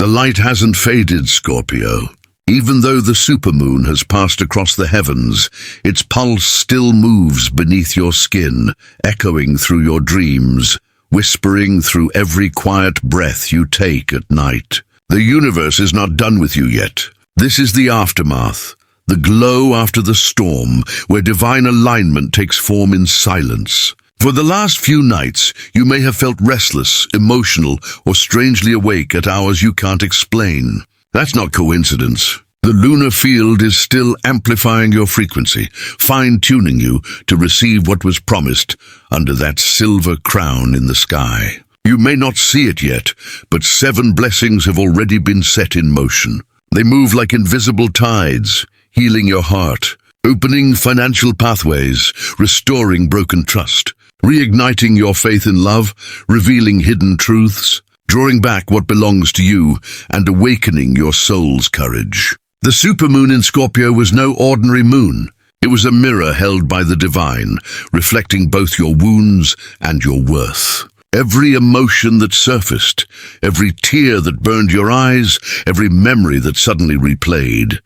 The light hasn't faded, Scorpio. Even though the supermoon has passed across the heavens, its pulse still moves beneath your skin, echoing through your dreams, whispering through every quiet breath you take at night. The universe is not done with you yet. This is the aftermath, the glow after the storm, where divine alignment takes form in silence. For the last few nights, you may have felt restless, emotional, or strangely awake at hours you can't explain. That's not coincidence. The lunar field is still amplifying your frequency, fine-tuning you to receive what was promised under that silver crown in the sky. You may not see it yet, but 7 blessings have already been set in motion. They move like invisible tides, healing your heart, opening financial pathways, restoring broken trust, reigniting your faith in love, revealing hidden truths, drawing back what belongs to you, and awakening your soul's courage. The supermoon in Scorpio was no ordinary moon. It was a mirror held by the divine, reflecting both your wounds and your worth. Every emotion that surfaced, every tear that burned your eyes, every memory that suddenly replayed,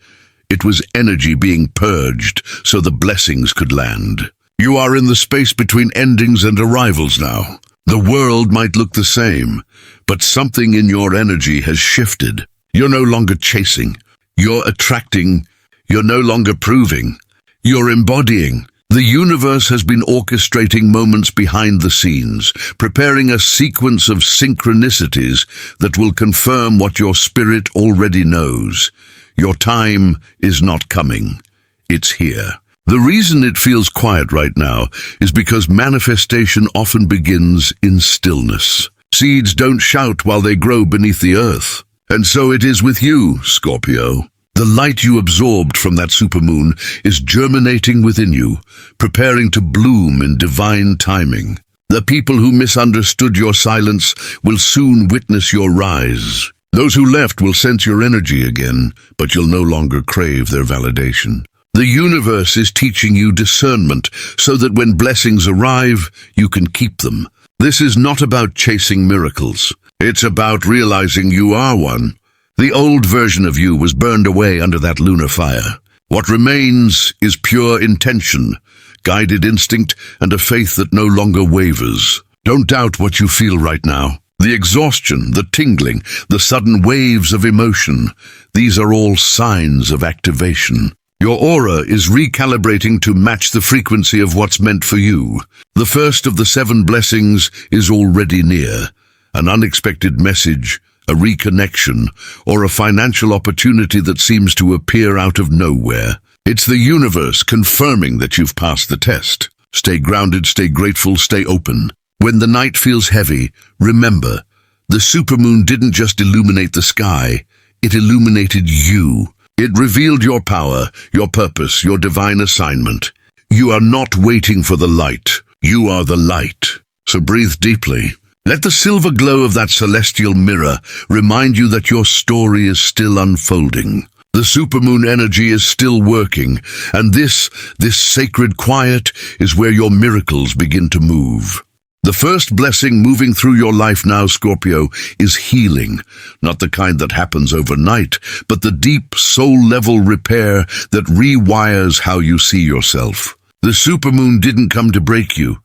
it was energy being purged so the blessings could land. You are in the space between endings and arrivals now. The world might look the same, but something in your energy has shifted. You're no longer chasing. You're attracting. You're no longer proving. You're embodying. The universe has been orchestrating moments behind the scenes, preparing a sequence of synchronicities that will confirm what your spirit already knows. Your time is not coming. It's here. The reason it feels quiet right now is because manifestation often begins in stillness. Seeds don't shout while they grow beneath the earth. And so it is with you, Scorpio. The light you absorbed from that supermoon is germinating within you, preparing to bloom in divine timing. The people who misunderstood your silence will soon witness your rise. Those who left will sense your energy again, but you'll no longer crave their validation. The universe is teaching you discernment so that when blessings arrive, you can keep them. This is not about chasing miracles. It's about realizing you are one. The old version of you was burned away under that lunar fire. What remains is pure intention, guided instinct, and a faith that no longer wavers. Don't doubt what you feel right now. The exhaustion, the tingling, the sudden waves of emotion, these are all signs of activation. Your aura is recalibrating to match the frequency of what's meant for you. The first of the 7 blessings is already near. An unexpected message, a reconnection, or a financial opportunity that seems to appear out of nowhere. It's the universe confirming that you've passed the test. Stay grounded, stay grateful, stay open. When the night feels heavy, remember, the supermoon didn't just illuminate the sky, it illuminated you. It revealed your power, your purpose, your divine assignment. You are not waiting for the light. You are the light. So breathe deeply. Let the silver glow of that celestial mirror remind you that your story is still unfolding. The supermoon energy is still working, and this sacred quiet is where your miracles begin to move. The first blessing moving through your life now, Scorpio, is healing. Not the kind that happens overnight, but the deep soul-level repair that rewires how you see yourself. The supermoon didn't come to break you.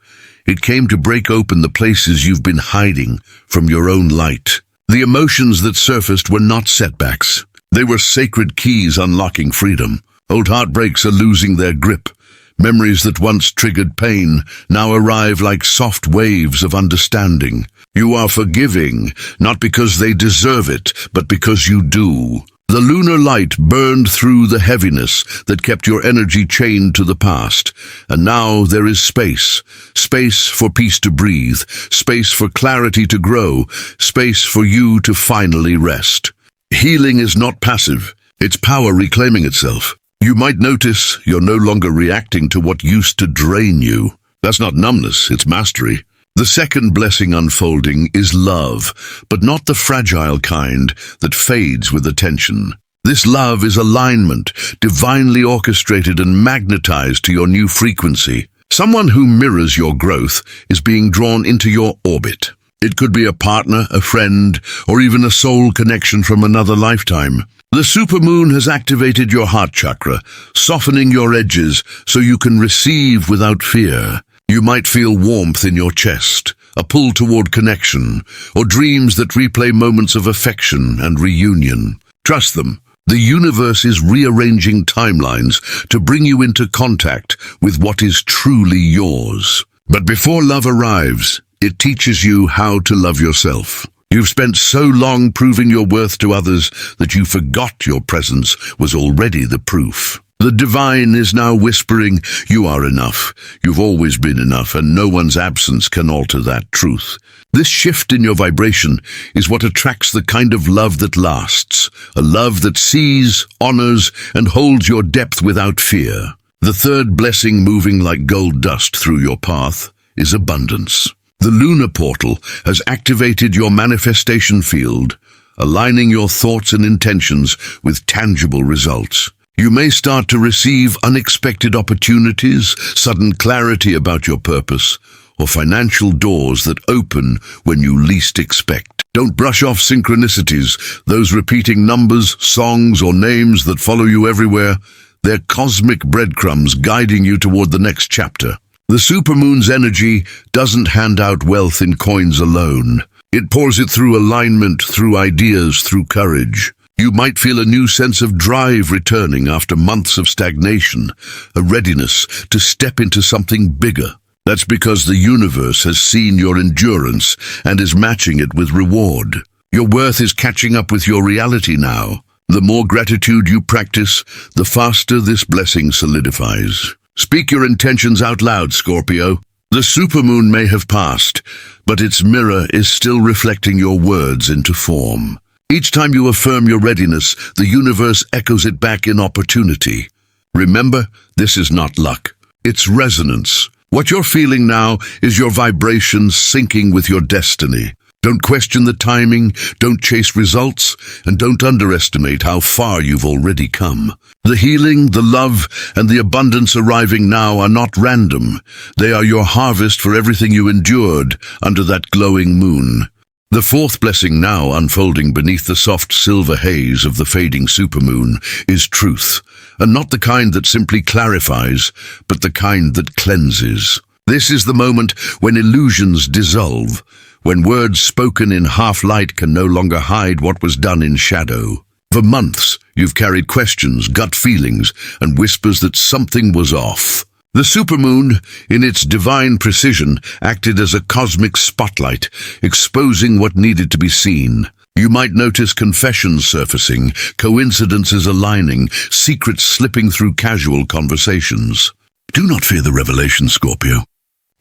It came to break open the places you've been hiding from your own light. The emotions that surfaced were not setbacks. They were sacred keys unlocking freedom. Old heartbreaks are losing their grip. Memories that once triggered pain now arrive like soft waves of understanding. You are forgiving, not because they deserve it, but because you do. The lunar light burned through the heaviness that kept your energy chained to the past. And now there is space. Space for peace to breathe. Space for clarity to grow. Space for you to finally rest. Healing is not passive. It's power reclaiming itself. You might notice you're no longer reacting to what used to drain you. That's not numbness, it's mastery. The second blessing unfolding is love, but not the fragile kind that fades with attention. This love is alignment, divinely orchestrated and magnetized to your new frequency. Someone who mirrors your growth is being drawn into your orbit. It could be a partner, a friend, or even a soul connection from another lifetime. The supermoon has activated your heart chakra, softening your edges so you can receive without fear. You might feel warmth in your chest, a pull toward connection, or dreams that replay moments of affection and reunion. Trust them. The universe is rearranging timelines to bring you into contact with what is truly yours. But before love arrives, it teaches you how to love yourself. You've spent so long proving your worth to others that you forgot your presence was already the proof. The divine is now whispering, you are enough. You've always been enough, and no one's absence can alter that truth. This shift in your vibration is what attracts the kind of love that lasts, a love that sees, honors, and holds your depth without fear. The third blessing moving like gold dust through your path is abundance. The lunar portal has activated your manifestation field, aligning your thoughts and intentions with tangible results. You may start to receive unexpected opportunities, sudden clarity about your purpose, or financial doors that open when you least expect. Don't brush off synchronicities, those repeating numbers, songs, or names that follow you everywhere. They're cosmic breadcrumbs guiding you toward the next chapter. The supermoon's energy doesn't hand out wealth in coins alone. It pours it through alignment, through ideas, through courage. You might feel a new sense of drive returning after months of stagnation, a readiness to step into something bigger. That's because the universe has seen your endurance and is matching it with reward. Your worth is catching up with your reality now. The more gratitude you practice, the faster this blessing solidifies. Speak your intentions out loud, Scorpio. The supermoon may have passed, but its mirror is still reflecting your words into form. Each time you affirm your readiness, the universe echoes it back in opportunity. Remember, this is not luck. It's resonance. What you're feeling now is your vibrations syncing with your destiny. Don't question the timing, don't chase results, and don't underestimate how far you've already come. The healing, the love, and the abundance arriving now are not random. They are your harvest for everything you endured under that glowing moon. The fourth blessing now unfolding beneath the soft silver haze of the fading supermoon is truth, and not the kind that simply clarifies, but the kind that cleanses. This is the moment when illusions dissolve, when words spoken in half-light can no longer hide what was done in shadow. For months, you've carried questions, gut feelings, and whispers that something was off. The supermoon, in its divine precision, acted as a cosmic spotlight, exposing what needed to be seen. You might notice confessions surfacing, coincidences aligning, secrets slipping through casual conversations. Do not fear the revelation, Scorpio.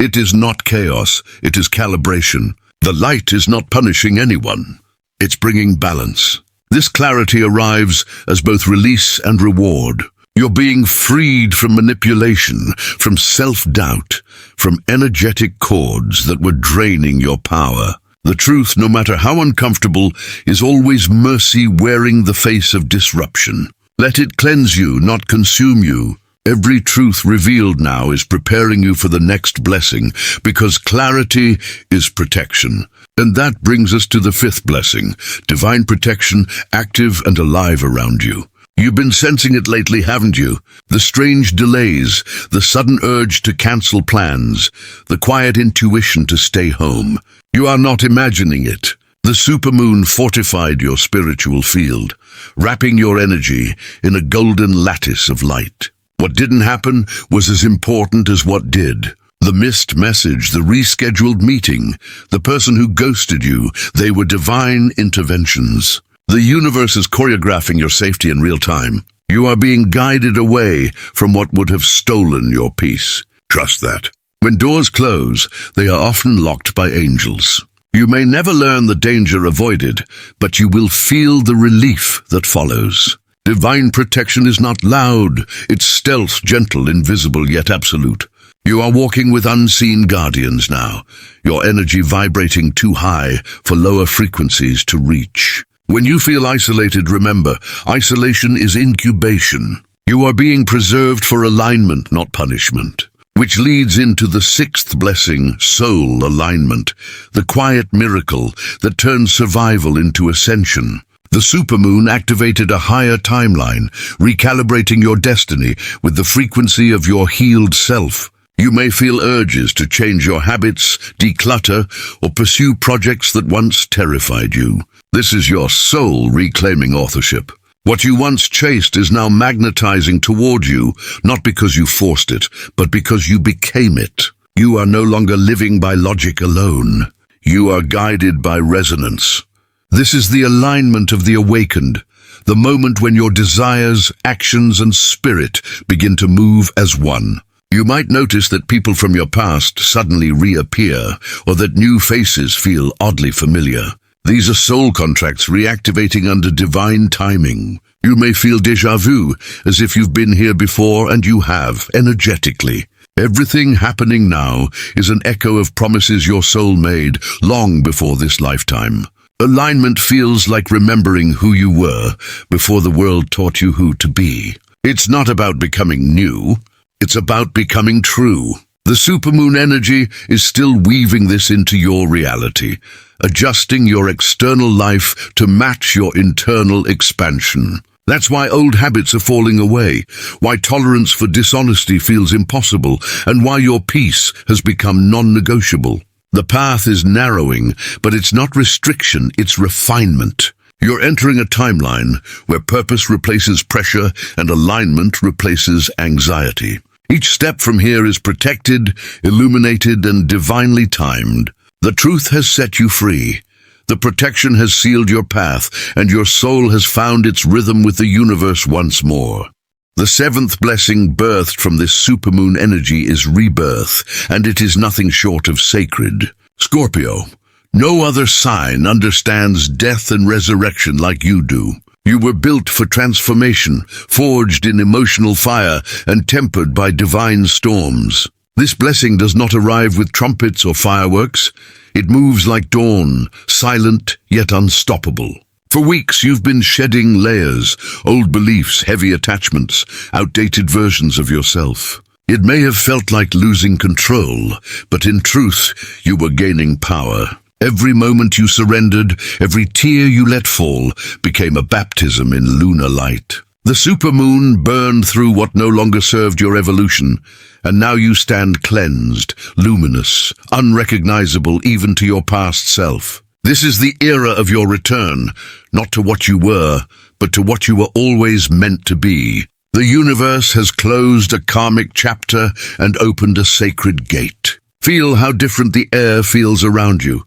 It is not chaos, it is calibration. The light is not punishing anyone. It's bringing balance. This clarity arrives as both release and reward. You're being freed from manipulation, from self-doubt, from energetic cords that were draining your power. The truth, no matter how uncomfortable, is always mercy wearing the face of disruption. Let it cleanse you, not consume you. Every truth revealed now is preparing you for the next blessing, because clarity is protection. And that brings us to the fifth blessing, divine protection, active and alive around you. You've been sensing it lately, haven't you? The strange delays, the sudden urge to cancel plans, the quiet intuition to stay home. You are not imagining it. The supermoon fortified your spiritual field, wrapping your energy in a golden lattice of light. What didn't happen was as important as what did. The missed message, the rescheduled meeting, the person who ghosted you, they were divine interventions. The universe is choreographing your safety in real time. You are being guided away from what would have stolen your peace. Trust that. When doors close, they are often locked by angels. You may never learn the danger avoided, but you will feel the relief that follows. Divine protection is not loud, it's stealth, gentle, invisible, yet absolute. You are walking with unseen guardians now, your energy vibrating too high for lower frequencies to reach. When you feel isolated, remember, isolation is incubation. You are being preserved for alignment, not punishment. which leads into the sixth blessing, soul alignment, the quiet miracle that turns survival into ascension. The supermoon activated a higher timeline, recalibrating your destiny with the frequency of your healed self. You may feel urges to change your habits, declutter, or pursue projects that once terrified you. This is your soul reclaiming authorship. What you once chased is now magnetizing toward you, not because you forced it, but because you became it. You are no longer living by logic alone. You are guided by resonance. This is the alignment of the awakened, the moment when your desires, actions, and spirit begin to move as one. You might notice that people from your past suddenly reappear, or that new faces feel oddly familiar. These are soul contracts reactivating under divine timing. You may feel déjà vu, as if you've been here before, and you have, energetically. Everything happening now is an echo of promises your soul made long before this lifetime. Alignment feels like remembering who you were before the world taught you who to be. It's not about becoming new, it's about becoming true. The supermoon energy is still weaving this into your reality, adjusting your external life to match your internal expansion. That's why old habits are falling away, why tolerance for dishonesty feels impossible, and why your peace has become non-negotiable. The path is narrowing, but it's not restriction, it's refinement. You're entering a timeline where purpose replaces pressure and alignment replaces anxiety. Each step from here is protected, illuminated, and divinely timed. The truth has set you free. The protection has sealed your path, and your soul has found its rhythm with the universe once more. The seventh blessing birthed from this supermoon energy is rebirth, and it is nothing short of sacred. Scorpio, no other sign understands death and resurrection like you do. You were built for transformation, forged in emotional fire, and tempered by divine storms. This blessing does not arrive with trumpets or fireworks. It moves like dawn, silent yet unstoppable. For weeks you've been shedding layers, old beliefs, heavy attachments, outdated versions of yourself. It may have felt like losing control, but in truth, you were gaining power. Every moment you surrendered, every tear you let fall, became a baptism in lunar light. The supermoon burned through what no longer served your evolution, and now you stand cleansed, luminous, unrecognizable even to your past self. This is the era of your return, not to what you were, but to what you were always meant to be. The universe has closed a karmic chapter and opened a sacred gate. Feel how different the air feels around you,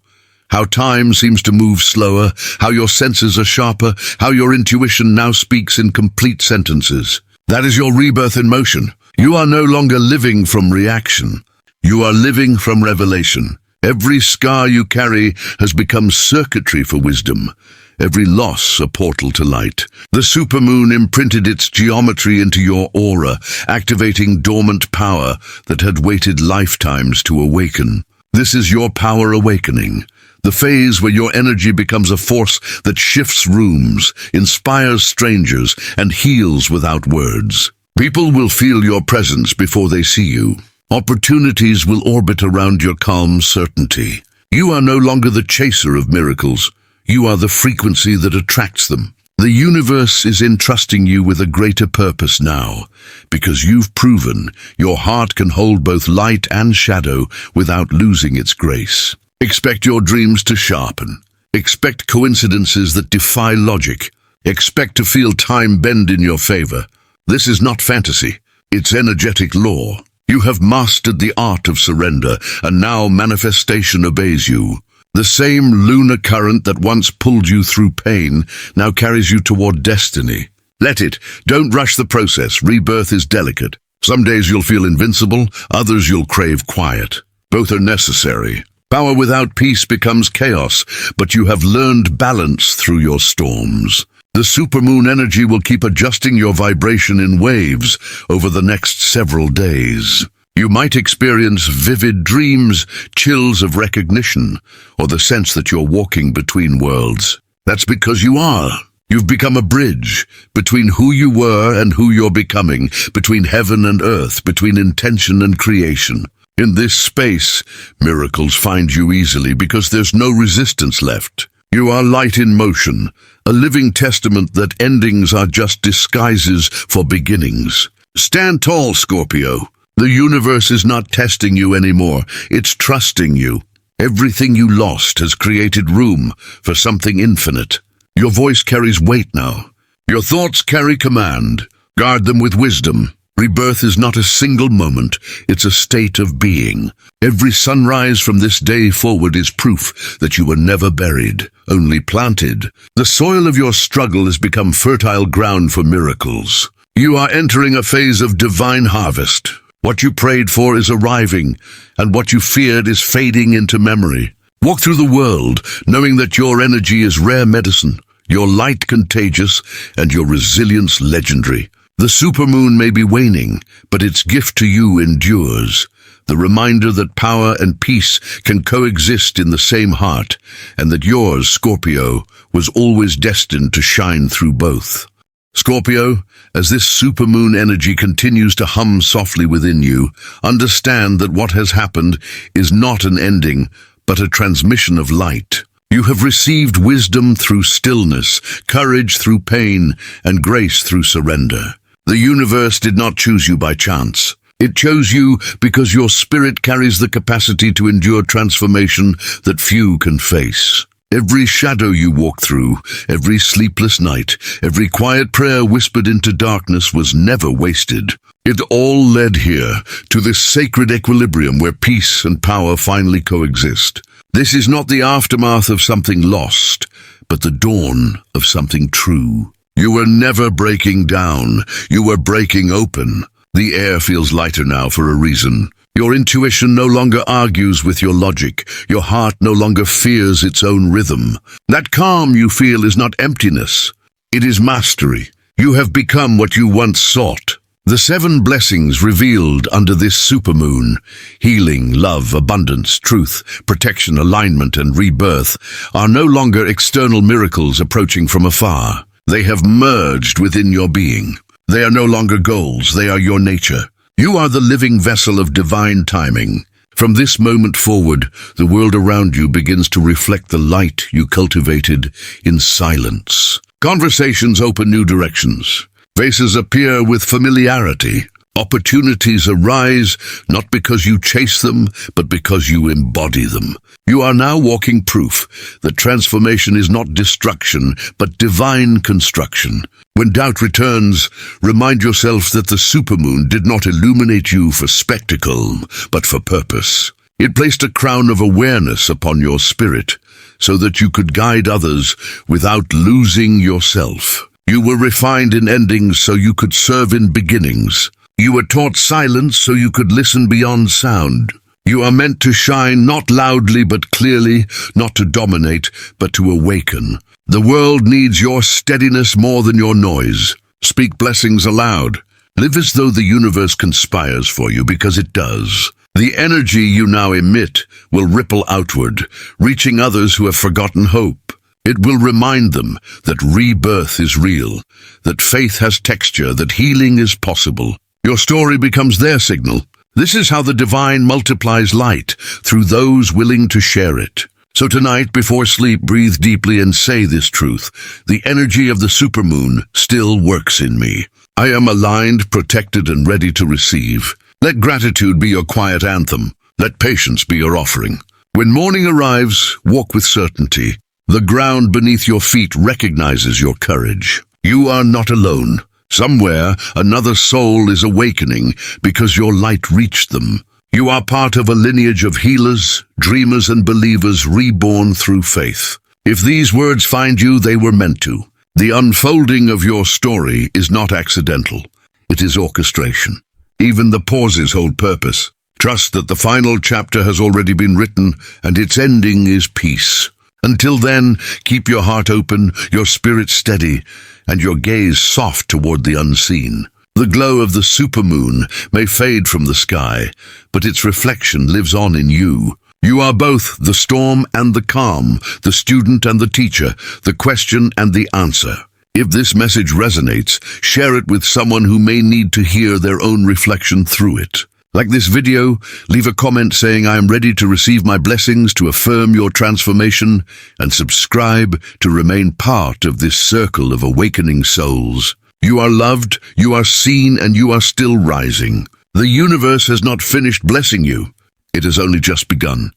how time seems to move slower, how your senses are sharper, how your intuition now speaks in complete sentences. That is your rebirth in motion. You are no longer living from reaction. You are living from revelation. Every scar you carry has become circuitry for wisdom, every loss a portal to light. The supermoon imprinted its geometry into your aura, activating dormant power that had waited lifetimes to awaken. This is your power awakening, the phase where your energy becomes a force that shifts rooms, inspires strangers, and heals without words. People will feel your presence before they see you. Opportunities will orbit around your calm certainty. You are no longer the chaser of miracles. You are the frequency that attracts them. The universe is entrusting you with a greater purpose now, because you've proven your heart can hold both light and shadow without losing its grace. Expect your dreams to sharpen. Expect coincidences that defy logic. Expect to feel time bend in your favor. This is not fantasy. It's energetic law. You have mastered the art of surrender, and now manifestation obeys you. The same lunar current that once pulled you through pain now carries you toward destiny. Let it. Don't rush the process. Rebirth is delicate. Some days you'll feel invincible, others you'll crave quiet. Both are necessary. Power without peace becomes chaos, but you have learned balance through your storms. The supermoon energy will keep adjusting your vibration in waves over the next several days. You might experience vivid dreams, chills of recognition, or the sense that you're walking between worlds. That's because you are. You've become a bridge between who you were and who you're becoming, between heaven and earth, between intention and creation. In this space, miracles find you easily because there's no resistance left. You are light in motion, a living testament that endings are just disguises for beginnings. Stand tall, Scorpio. The universe is not testing you anymore. It's trusting you. Everything you lost has created room for something infinite. Your voice carries weight now. Your thoughts carry command. Guard them with wisdom. Rebirth is not a single moment, it's a state of being. Every sunrise from this day forward is proof that you were never buried, only planted. The soil of your struggle has become fertile ground for miracles. You are entering a phase of divine harvest. What you prayed for is arriving, and what you feared is fading into memory. Walk through the world, knowing that your energy is rare medicine, your light contagious, and your resilience legendary. The supermoon may be waning, but its gift to you endures. The reminder that power and peace can coexist in the same heart, and that yours, Scorpio, was always destined to shine through both. Scorpio, as this supermoon energy continues to hum softly within you, understand that what has happened is not an ending, but a transmission of light. You have received wisdom through stillness, courage through pain, and grace through surrender. The universe did not choose you by chance. It chose you because your spirit carries the capacity to endure transformation that few can face. Every shadow you walk through, every sleepless night, every quiet prayer whispered into darkness was never wasted. It all led here, to this sacred equilibrium where peace and power finally coexist. This is not the aftermath of something lost, but the dawn of something true. You were never breaking down, you were breaking open. The air feels lighter now for a reason. Your intuition no longer argues with your logic. Your heart no longer fears its own rhythm. That calm you feel is not emptiness. It is mastery. You have become what you once sought. The 7 blessings revealed under this supermoon, healing, love, abundance, truth, protection, alignment, and rebirth, are no longer external miracles approaching from afar. They have merged within your being. They are no longer goals, they are your nature. You are the living vessel of divine timing. From this moment forward, the world around you begins to reflect the light you cultivated in silence. Conversations open new directions. Faces appear with familiarity. Opportunities arise, not because you chase them, but because you embody them. You are now walking proof that transformation is not destruction, but divine construction. When doubt returns, remind yourself that the supermoon did not illuminate you for spectacle, but for purpose. It placed a crown of awareness upon your spirit, so that you could guide others without losing yourself. You were refined in endings so you could serve in beginnings. You were taught silence so you could listen beyond sound. You are meant to shine not loudly but clearly, not to dominate, but to awaken. The world needs your steadiness more than your noise. Speak blessings aloud. Live as though the universe conspires for you, because it does. The energy you now emit will ripple outward, reaching others who have forgotten hope. It will remind them that rebirth is real, that faith has texture, that healing is possible. Your story becomes their signal. This is how the divine multiplies light, through those willing to share it. So tonight, before sleep, breathe deeply and say this truth. The energy of the supermoon still works in me. I am aligned, protected, and ready to receive. Let gratitude be your quiet anthem. Let patience be your offering. When morning arrives, walk with certainty. The ground beneath your feet recognizes your courage. You are not alone. Somewhere, another soul is awakening because your light reached them. You are part of a lineage of healers, dreamers, and believers reborn through faith. If these words find you, they were meant to. The unfolding of your story is not accidental. It is orchestration. Even the pauses hold purpose. Trust that the final chapter has already been written, and its ending is peace. Until then, keep your heart open, your spirit steady, and your gaze soft toward the unseen. The glow of the supermoon may fade from the sky, but its reflection lives on in you. You are both the storm and the calm, the student and the teacher, the question and the answer. If this message resonates, share it with someone who may need to hear their own reflection through it. Like this video, leave a comment saying I am ready to receive my blessings to affirm your transformation, and subscribe to remain part of this circle of awakening souls. You are loved, you are seen, and you are still rising. The universe has not finished blessing you. It has only just begun.